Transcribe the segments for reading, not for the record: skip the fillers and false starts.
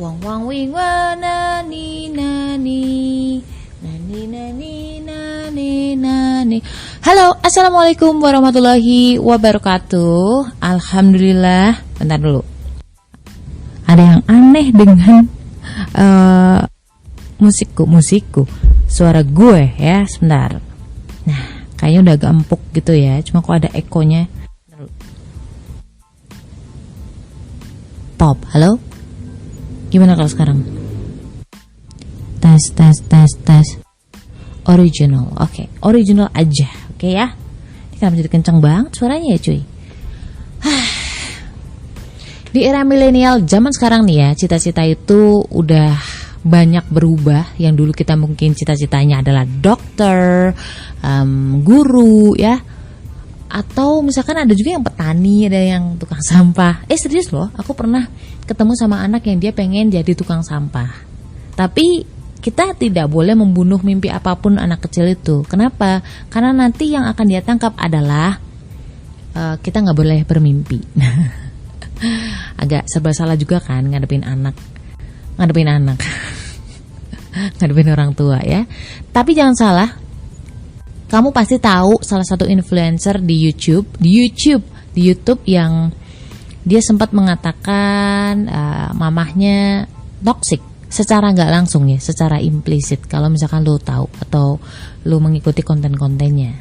Wang wang wing wa nani nani nani nani nani nani. Halo, assalamualaikum warahmatullahi wabarakatuh. Alhamdulillah. Bentar dulu. Ada yang aneh dengan musikku, suara gue ya. Sebentar. Nah, kayaknya udah agak empuk gitu ya. Cuma kok ada ekonya. Top, halo. Gimana kalau sekarang? Tes. Original, oke. Original aja, oke ya. Ini kenapa jadi kenceng banget suaranya ya cuy. Di era milenial zaman sekarang nih ya, cita-cita itu udah banyak berubah. Yang dulu kita mungkin cita-citanya adalah dokter, guru ya. Atau misalkan ada juga yang petani, ada yang tukang sampah. Serius loh, aku pernah ketemu sama anak yang dia pengen jadi tukang sampah. Tapi kita tidak boleh membunuh mimpi apapun anak kecil itu. Kenapa? Karena nanti yang akan dia tangkap adalah kita nggak boleh bermimpi. Agak serba salah juga kan ngadepin ngadepin orang tua ya. Tapi jangan salah. Kamu pasti tahu salah satu influencer di YouTube yang dia sempat mengatakan mamahnya toksik secara nggak langsung ya, secara implisit. Kalau misalkan lo tahu atau lo mengikuti konten-kontennya.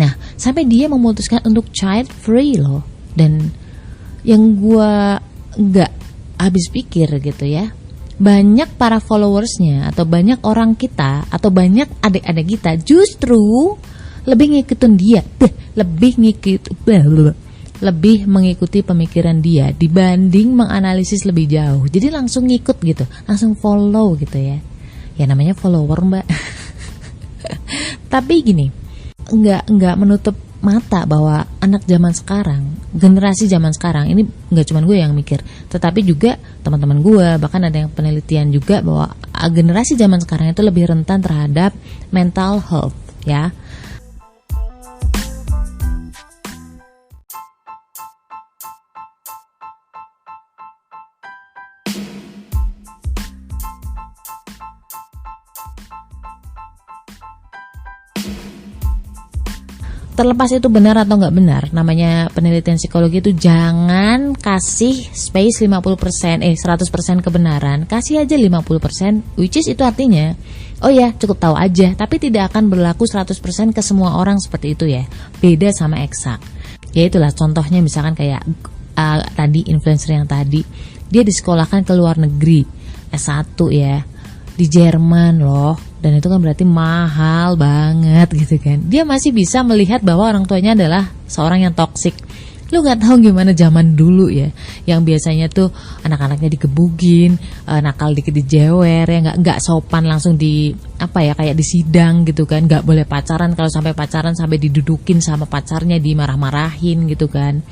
Nah, sampai dia memutuskan untuk child free loh. Dan yang gue nggak habis pikir gitu ya. Banyak para followersnya atau banyak orang kita atau banyak adik-adik kita justru lebih ngikutin dia, lebih mengikuti pemikiran dia dibanding menganalisis lebih jauh. Jadi langsung ngikut gitu, langsung follow gitu ya. Ya namanya follower mbak. Tapi gini, nggak menutup mata bahwa anak zaman sekarang, generasi zaman sekarang ini nggak cuma gue yang mikir, tetapi juga teman-teman gue, bahkan ada yang penelitian juga bahwa generasi zaman sekarang itu lebih rentan terhadap mental health ya. Terlepas itu benar atau nggak benar, namanya penelitian psikologi itu jangan kasih space 100% kebenaran, kasih aja 50%, which is itu artinya, oh ya cukup tahu aja, tapi tidak akan berlaku 100% ke semua orang seperti itu ya, beda sama eksak. Ya itulah contohnya misalkan kayak tadi influencer yang tadi, dia disekolahkan ke luar negeri, S1 ya, di Jerman loh. Dan itu kan berarti mahal banget gitu kan. Dia masih bisa melihat bahwa orang tuanya adalah seorang yang toksik. Lu gak tahu gimana zaman dulu ya, yang biasanya tuh anak-anaknya digebugin, nakal dikit dijewer ya, nggak sopan langsung di kayak di sidang gitu kan. Nggak boleh pacaran, kalau sampai pacaran sampai didudukin sama pacarnya, dimarah-marahin gitu kan.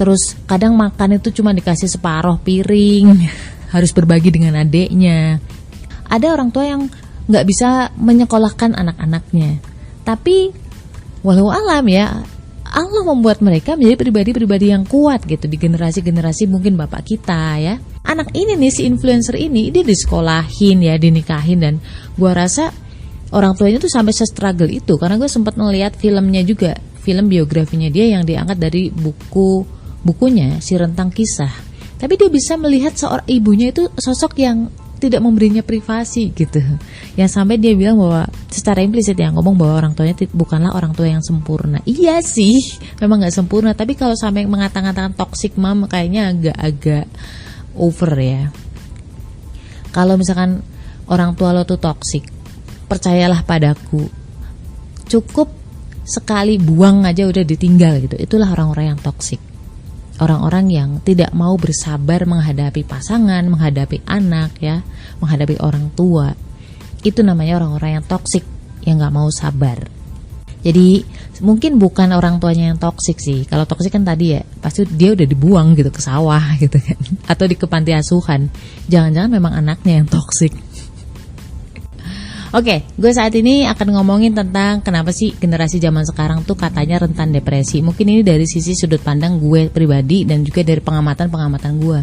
Terus kadang makan itu cuma dikasih separuh piring, harus berbagi dengan adeknya. Ada orang tua yang nggak bisa menyekolahkan anak-anaknya, tapi walau alam ya, Allah membuat mereka menjadi pribadi-pribadi yang kuat gitu di generasi-generasi mungkin bapak kita ya. Anak ini nih, si influencer ini, dia disekolahin ya, dinikahin, dan gua rasa orang tuanya tuh sampai se-struggle itu, karena gue sempat melihat filmnya juga, film biografinya dia yang diangkat dari bukunya Si Rentang Kisah. Tapi dia bisa melihat seorang ibunya itu sosok yang tidak memberinya privasi gitu. Yang sampai dia bilang bahwa secara implisit ya, ngomong bahwa orang tuanya bukanlah orang tua yang sempurna. Iya sih, memang gak sempurna, tapi kalau sampai mengatakan toxic mom kayaknya agak-agak over ya. Kalau misalkan orang tua lo tuh toxic, percayalah padaku, cukup sekali buang aja udah ditinggal gitu. Itulah orang-orang yang toxic. Orang-orang yang tidak mau bersabar menghadapi pasangan, menghadapi anak ya, menghadapi orang tua. Itu namanya orang-orang yang toksik, yang gak mau sabar. Jadi mungkin bukan orang tuanya yang toksik sih. Kalau toksik kan tadi ya, pasti dia udah dibuang gitu ke sawah gitu kan, atau di panti asuhan. Jangan-jangan memang anaknya yang toksik. Oke, gue saat ini akan ngomongin tentang kenapa sih generasi zaman sekarang tuh katanya rentan depresi. Mungkin ini dari sisi sudut pandang gue pribadi dan juga dari pengamatan gue.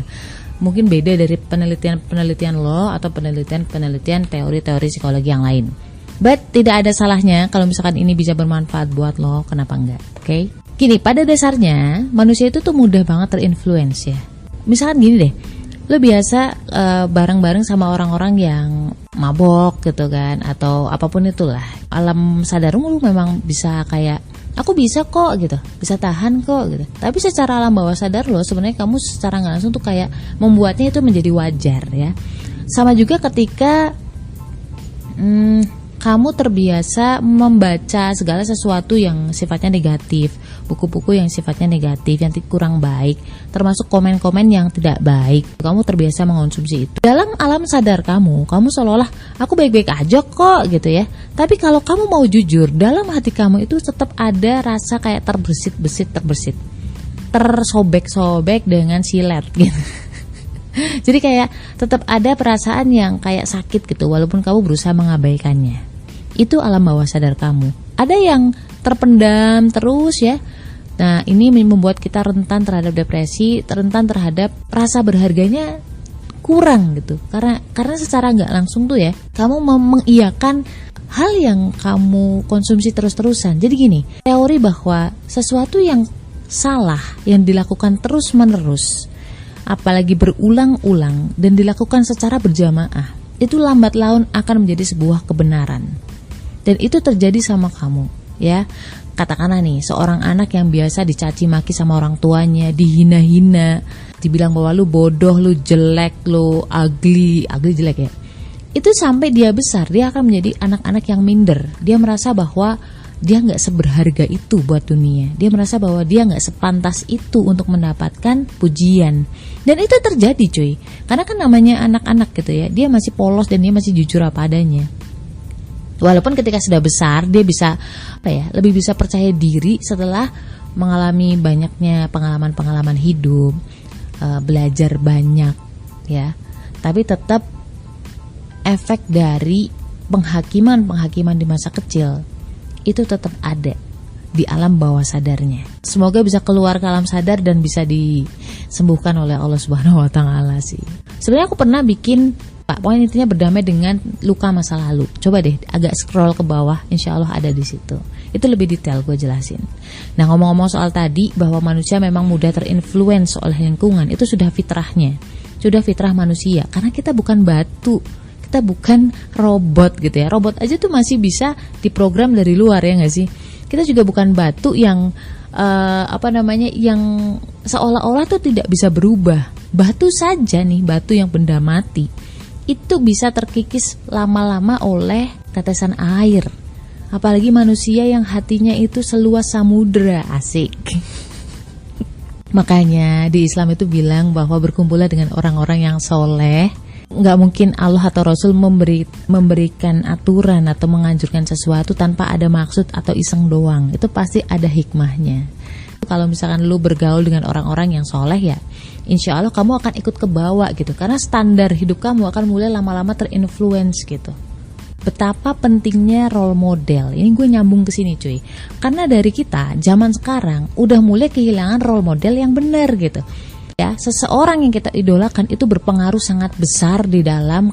mungkin beda dari penelitian-penelitian lo atau penelitian-penelitian teori-teori psikologi yang lain. But tidak ada salahnya kalau misalkan ini bisa bermanfaat buat lo, kenapa enggak? Oke? Gini, pada dasarnya manusia itu tuh mudah banget terinfluence ya. Misalkan gini deh, lo biasa bareng-bareng sama orang-orang yang mabok gitu kan, atau apapun itulah. Alam sadarmu lo memang bisa kayak, aku bisa kok gitu, bisa tahan kok gitu. Tapi secara alam bawah sadar lo sebenarnya kamu secara nggak langsung tuh kayak membuatnya itu menjadi wajar ya. Sama juga ketika kamu terbiasa membaca segala sesuatu yang sifatnya negatif, buku-buku yang sifatnya negatif, yang kurang baik, termasuk komen-komen yang tidak baik. Kamu terbiasa mengonsumsi itu. Dalam alam sadar kamu seolah-olah aku baik-baik aja kok gitu ya. Tapi kalau kamu mau jujur, dalam hati kamu itu tetap ada rasa kayak terbersit, tersobek-sobek dengan silet gitu. Jadi kayak tetap ada perasaan yang kayak sakit gitu, walaupun kamu berusaha mengabaikannya. Itu alam bawah sadar kamu. Ada yang terpendam terus ya. Nah, ini membuat kita rentan terhadap depresi, rentan terhadap rasa berharganya kurang gitu. Karena secara nggak langsung tuh ya, kamu mengiyakan hal yang kamu konsumsi terus-terusan. Jadi gini, teori bahwa sesuatu yang salah yang dilakukan terus-menerus, apalagi berulang-ulang dan dilakukan secara berjamaah, itu lambat laun akan menjadi sebuah kebenaran. Dan itu terjadi sama kamu ya. Katakanlah nih, seorang anak yang biasa dicaci maki sama orang tuanya, dihina-hina, dibilang bahwa lu bodoh, lu jelek, lu ugly jelek ya. Itu sampai dia besar, dia akan menjadi anak-anak yang minder. Dia merasa bahwa dia gak seberharga itu buat dunia. Dia merasa bahwa dia gak sepantas itu untuk mendapatkan pujian. Dan itu terjadi cuy. Karena kan namanya anak-anak gitu ya, dia masih polos dan dia masih jujur apa adanya. Walaupun ketika sudah besar dia bisa lebih bisa percaya diri setelah mengalami banyaknya pengalaman-pengalaman hidup, belajar banyak ya. Tapi tetap efek dari penghakiman di masa kecil itu tetap ada di alam bawah sadarnya. Semoga bisa keluar ke alam sadar dan bisa disembuhkan oleh Allah Subhanahu wa taala sih. Sebenarnya aku pernah bikin poin intinya berdamai dengan luka masa lalu. Coba deh agak scroll ke bawah, insya Allah ada di situ. Itu lebih detail gue jelasin. Nah, ngomong-ngomong soal tadi bahwa manusia memang mudah terinfluence oleh lingkungan, itu sudah fitrahnya, sudah fitrah manusia. Karena kita bukan batu, kita bukan robot gitu ya. Robot aja tuh masih bisa diprogram dari luar ya nggak sih? Kita juga bukan batu yang yang seolah-olah tuh tidak bisa berubah. Batu saja nih, batu yang benda mati, itu bisa terkikis lama-lama oleh tetesan air. Apalagi manusia yang hatinya itu seluas samudra, asik. Makanya di Islam itu bilang bahwa berkumpullah dengan orang-orang yang soleh. Nggak mungkin Allah atau Rasul memberikan aturan atau menganjurkan sesuatu tanpa ada maksud atau iseng doang. Itu pasti ada hikmahnya. Kalau misalkan lu bergaul dengan orang-orang yang soleh ya, insya Allah kamu akan ikut ke bawah gitu. Karena standar hidup kamu akan mulai lama-lama terinfluence gitu. Betapa pentingnya role model. Ini gue nyambung ke sini cuy. Karena dari kita zaman sekarang udah mulai kehilangan role model yang benar gitu. Ya, seseorang yang kita idolakan itu berpengaruh sangat besar di dalam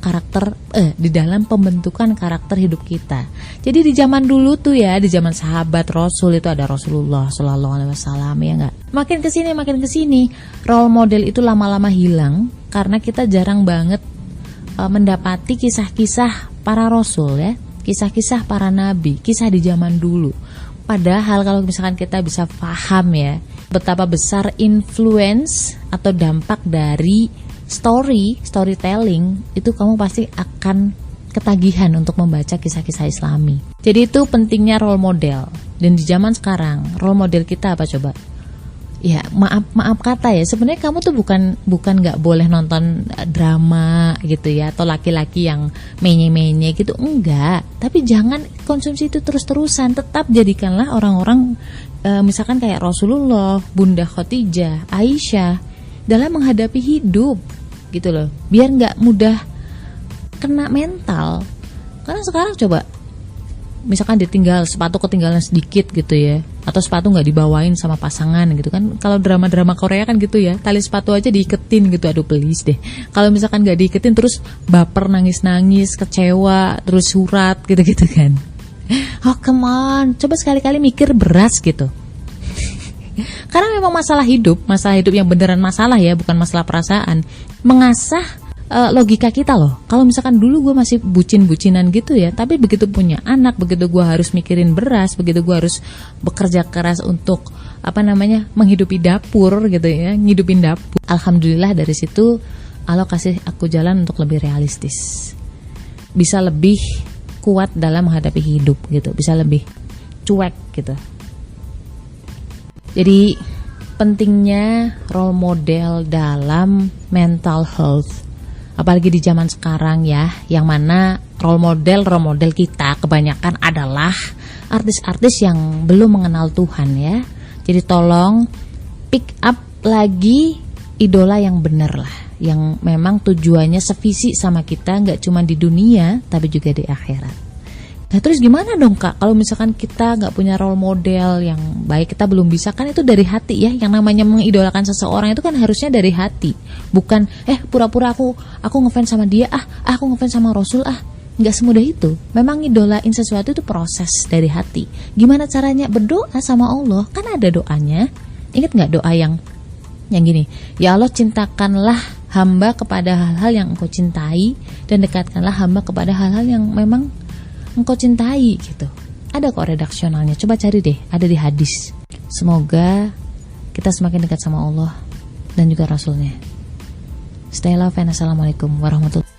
di dalam pembentukan karakter hidup kita. Jadi di zaman dulu tuh ya, di zaman sahabat Rasul itu ada Rasulullah Shallallahu Alaihi Wasallam ya nggak. Makin kesini, role model itu lama-lama hilang karena kita jarang banget mendapati kisah-kisah para Rasul ya, kisah-kisah para Nabi, kisah di zaman dulu. Padahal kalau misalkan kita bisa paham ya, betapa besar influence atau dampak dari storytelling, itu kamu pasti akan ketagihan untuk membaca kisah-kisah Islami. Jadi itu pentingnya role model. Dan di zaman sekarang, role model kita apa coba? Ya maaf kata ya, sebenarnya kamu tuh bukan nggak boleh nonton drama gitu ya, atau laki-laki yang menye-menye gitu, enggak. Tapi jangan konsumsi itu terus-terusan. Tetap jadikanlah orang-orang misalkan kayak Rasulullah, Bunda Khadijah, Aisyah dalam menghadapi hidup gitu loh, biar nggak mudah kena mental. Karena sekarang coba misalkan ditinggal sepatu ketinggalan sedikit gitu ya, atau sepatu nggak dibawain sama pasangan gitu kan. Kalau drama-drama Korea kan gitu ya, tali sepatu aja diiketin gitu. Aduh please deh, kalau misalkan nggak diiketin terus baper, nangis-nangis, kecewa, terus surat gitu-gitu kan. Oh come on, coba sekali-kali mikir beras gitu. Karena memang masalah hidup yang beneran masalah ya, bukan masalah perasaan. Mengasah logika kita loh. Kalau misalkan dulu gue masih bucin-bucinan gitu ya, tapi begitu punya anak, begitu gue harus mikirin beras, begitu gue harus bekerja keras untuk menghidupi dapur gitu ya, ngidupin dapur. Alhamdulillah dari situ Allah kasih aku jalan untuk lebih realistis, bisa lebih kuat dalam menghadapi hidup gitu, bisa lebih cuek gitu. Jadi pentingnya role model dalam mental health, apalagi di zaman sekarang ya, yang mana role model kita kebanyakan adalah artis-artis yang belum mengenal Tuhan ya. Jadi tolong pick up lagi idola yang benar lah, yang memang tujuannya sevisi sama kita, nggak cuma di dunia tapi juga di akhirat. Nah terus gimana dong Kak, kalau misalkan kita nggak punya role model yang baik, kita belum bisa, kan itu dari hati ya. Yang namanya mengidolakan seseorang itu kan harusnya dari hati, bukan pura-pura aku ngefans sama dia, aku ngefans sama Rasul, nggak semudah itu. Memang idolain sesuatu itu proses dari hati. Gimana caranya? Berdoa sama Allah, kan ada doanya. Ingat nggak doa yang gini, ya Allah cintakanlah hamba kepada hal-hal yang engkau cintai, dan dekatkanlah hamba kepada hal-hal yang memang engkau cintai gitu. Ada kok redaksionalnya, coba cari deh, ada di hadis. Semoga kita semakin dekat sama Allah dan juga Rasulnya. Stay love and assalamualaikum warahmatullahi wabarakatuh.